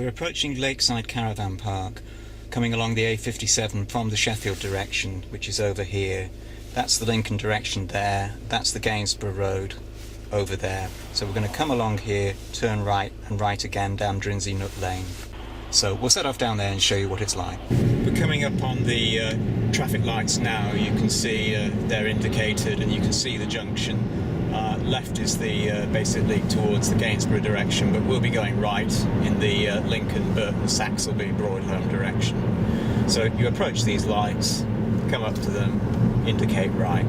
We're approaching Lakeside Caravan Park, coming along the A57 from the Sheffield direction, which is over here. That's the Lincoln direction there, that's the Gainsborough Road over there. So we're going to come along here, turn right and right again down Drinsey Nut Lane. So we'll set off down there and show you what it's like. We're coming up on the traffic lights now. You can see they're indicated and you can see the junction. Left is the basically towards the Gainsborough direction, but we'll be going right in the Lincoln, Burton, Saxelby, Broadholme direction. So you approach these lights, come up to them, indicate right.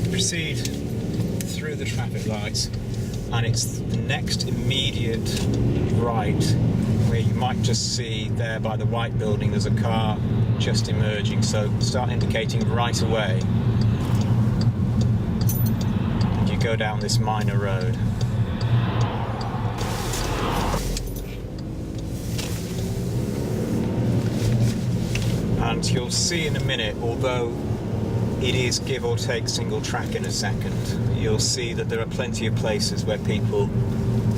Proceed through the traffic lights, and it's the next immediate right, where you might just see there by the white building there's a car just emerging, so start indicating right away and you go down this minor road. And you'll see in a minute, although it is give or take single track in a second, you'll see that there are plenty of places where people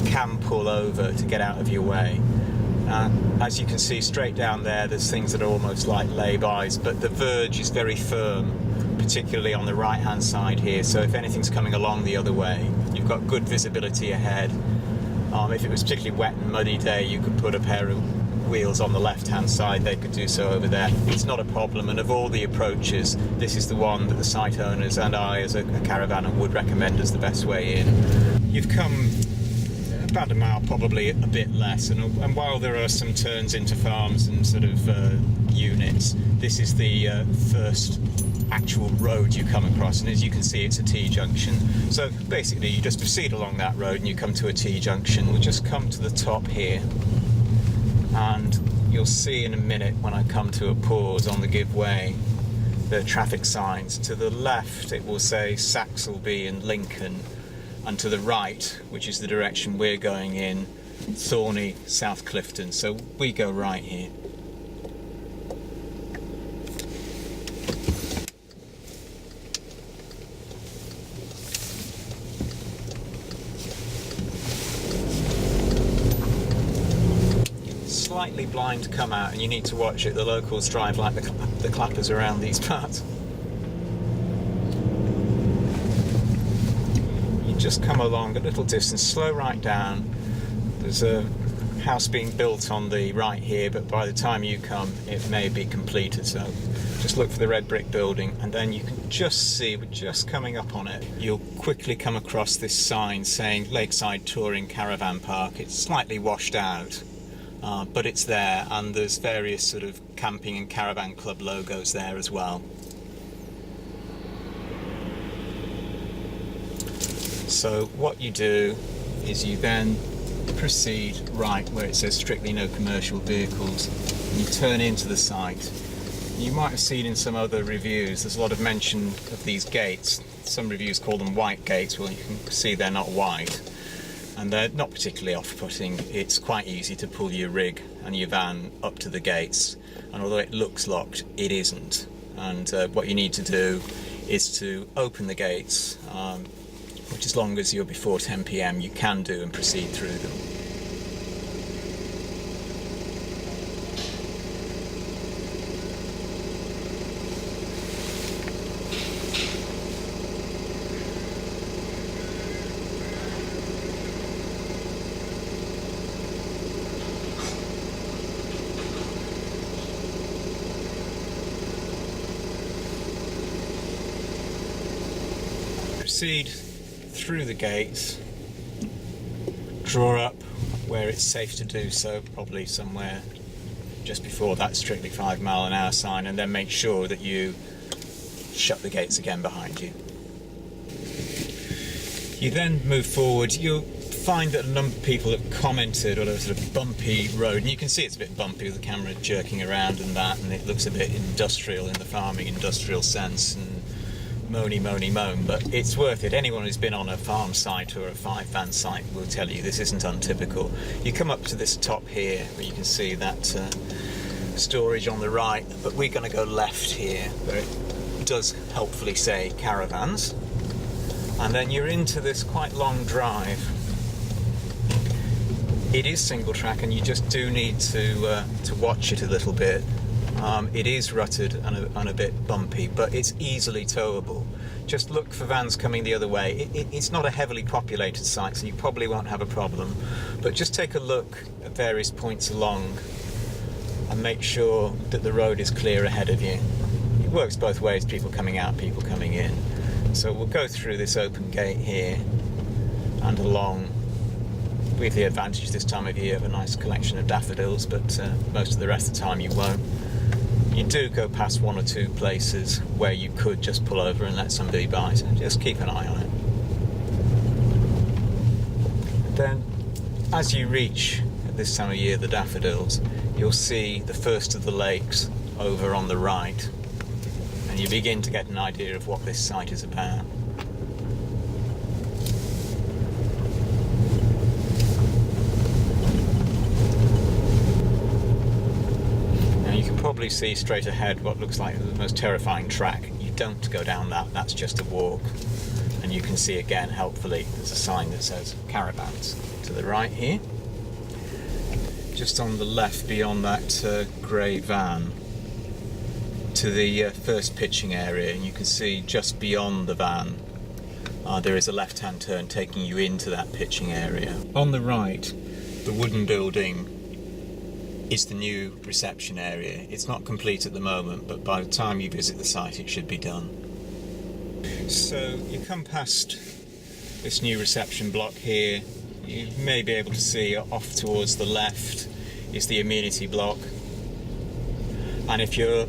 can pull over to get out of your way. As you can see straight down there, there's things that are almost like lay-bys, but the verge is very firm, particularly on the right hand side here, so if anything's coming along the other way, you've got good visibility ahead. If it was particularly wet and muddy day, you could put a pair of wheels on the left hand side, they could do so over there. It's not a problem, and of all the approaches, this is the one that the site owners and I as a caravaner would recommend as the best way in. You've come about a mile, probably a bit less, and while there are some turns into farms and sort of units, this is the first actual road you come across, and as you can see it's a T-junction. So basically you just proceed along that road and you come to a T-junction. We'll just come to the top here, and you'll see in a minute when I come to a pause on the give way, the traffic signs. To the left it will say Saxelby and Lincoln, and to the right, which is the direction we're going in, Thorney, South Clifton. So we go right here. Slightly blind to come out, and you need to watch it. The locals drive like the clappers around these parts. Just come along a little distance, slow right down. There's a house being built on the right here, but by the time you come it may be completed, so just look for the red brick building, and then you can just see, we're just coming up on it, you'll quickly come across this sign saying Lakeside Touring Caravan Park. It's slightly washed out, but it's there, and there's various sort of camping and caravan club logos there as well. So what you do is you then proceed right where it says strictly no commercial vehicles, and you turn into the site. You might have seen in some other reviews there's a lot of mention of these gates. Some reviews call them white gates. Well, you can see they're not white, and they're not particularly off-putting. It's quite easy to pull your rig and your van up to the gates, and although it looks locked, it isn't. And what you need to do is to open the gates, which as long as you're before 10 PM you can do, and proceed through them. Proceed through the gates, draw up where it's safe to do so, probably somewhere just before that strictly 5 mile an hour sign, and then make sure that you shut the gates again behind you. You then move forward. You'll find that a number of people have commented on a sort of bumpy road, and you can see it's a bit bumpy with the camera jerking around and that, and it looks a bit industrial in the farming industrial sense, and moan, but it's worth it. Anyone who's been on a farm site or a 5-van site will tell you this isn't untypical. You come up to this top here where you can see that storage on the right, but we're going to go left here where it does helpfully say Caravans. And then you're into this quite long drive. It is single track, and you just do need to watch it a little bit. It is rutted and a bit bumpy, but it's easily towable. Just look for vans coming the other way. It's not a heavily populated site, so you probably won't have a problem. But just take a look at various points along and make sure that the road is clear ahead of you. It works both ways, people coming out, people coming in. So we'll go through this open gate here and along. We have the advantage this time of year of a nice collection of daffodils, but most of the rest of the time you won't. You do go past one or two places where you could just pull over and let somebody by, so just keep an eye on it. Then, as you reach, at this time of year, the daffodils, you'll see the first of the lakes over on the right, and you begin to get an idea of what this site is about. Probably see straight ahead what looks like the most terrifying track. You don't go down that, that's just a walk. And you can see again, helpfully, there's a sign that says Caravans to the right here. Just on the left beyond that grey van to the first pitching area, and you can see just beyond the van there is a left-hand turn taking you into that pitching area. On the right, the wooden building is the new reception area. It's not complete at the moment, but by the time you visit the site it should be done. So you come past this new reception block here. You may be able to see off towards the left is the amenity block, and if you're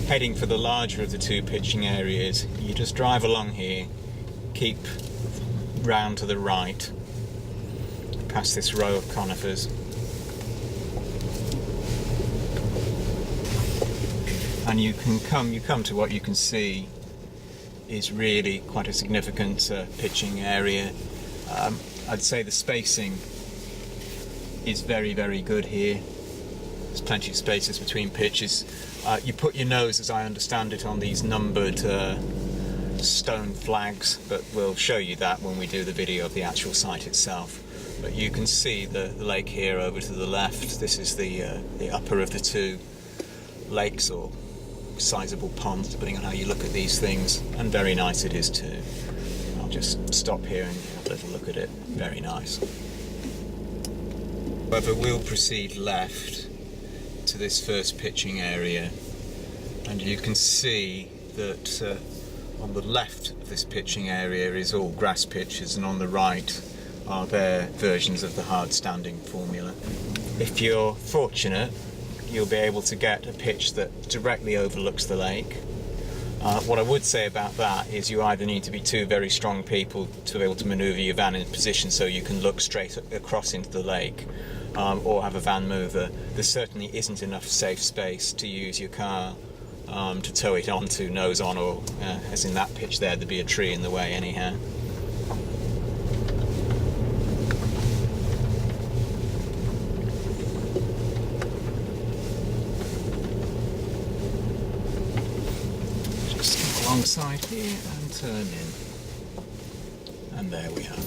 heading for the larger of the two pitching areas, you just drive along here, keep round to the right past this row of conifers, and you come to what you can see is really quite a significant pitching area. I'd say the spacing is very, very good here. There's plenty of spaces between pitches. You put your nose, as I understand it, on these numbered stone flags, but we'll show you that when we do the video of the actual site itself. But you can see the lake here over to the left. This is the upper of the two lakes, or sizable ponds, depending on how you look at these things, and very nice it is too. I'll just stop here and have a little look at it. Very nice. However, we'll proceed left to this first pitching area, and you can see that on the left of this pitching area is all grass pitches, and on the right are their versions of the hard standing formula. If you're fortunate, you'll be able to get a pitch that directly overlooks the lake. What I would say about that is you either need to be two very strong people to be able to manoeuvre your van in position so you can look straight across into the lake, or have a van mover. There certainly isn't enough safe space to use your car to tow it onto nose on, or as in that pitch there'd be a tree in the way anyhow. Alongside here and turn in, and there we are.